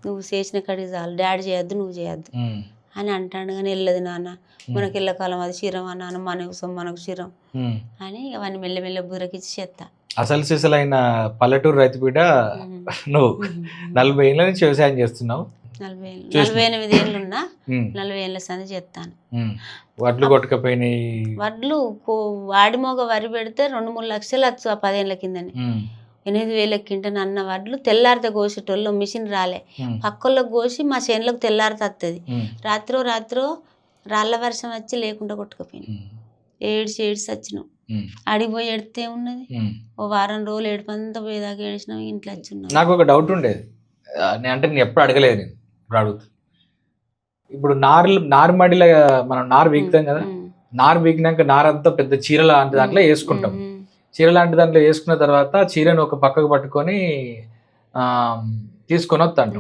నువ్వు చేసిన కడిగి చాలు, డాడీ చేయొద్దు నువ్వు చేయొద్దు అని అంటాడు. కానీ వెళ్ళదు నాన్న, మనకి ఎల్లకాలం అది చిరం నాన్న, మనకు చిరం అని అవన్నీ మెల్లమెల్ల బుర్రకిచ్చి చేస్తా. అసలు సిసలైన పల్లెటూరు రైతు బిడ్డ నువ్వు. 40 ఏళ్ళ నుంచి వ్యవసాయం చేస్తున్నావు. 48 ఏళ్ళు ఉన్నా, 40 ఏళ్ళ సంది చేస్తాను. వడ్లు కొట్టుకపోయినాయి. వడ్లు వాడిమోగ వరి పెడితే 2-3 లక్షలు వచ్చు ఆ 10 ఏళ్ళ కిందని. 8,000 కింటని అన్న వడ్లు తెల్లారితే కోసేటోళ్ళు, మిషన్ రాలే, పక్కళ్ళకి కోసి మా చేనులకు తెల్లారితే వస్తుంది. రాత్రో రాళ్ళ వర్షం వచ్చి లేకుండా కొట్టుకుపోయింది. ఏడ్చి వచ్చినాం. అడిగిపోయి ఎడితే ఉన్నది, ఓ వారం రోజులు ఏడుపంతా పోయేదాకా ఏడిచినాం, ఇంట్లో వచ్చి ఉన్నాం. నాకు ఒక డౌట్ ఉండేది, అంటే నేను ఎప్పుడు అడగలేదు, నేను ఇప్పుడు అడుగుతా. ఇప్పుడు నారుమడిలో మనం నారు బీకుతాం కదా, నారు బీకినాక నారంతా పెద్ద చీర లాంటి దాంట్లో వేసుకుంటాం. చీర లాంటి దాంట్లో వేసుకున్న తర్వాత చీరను ఒక పక్కకు పట్టుకొని తీసుకొని వస్తాను.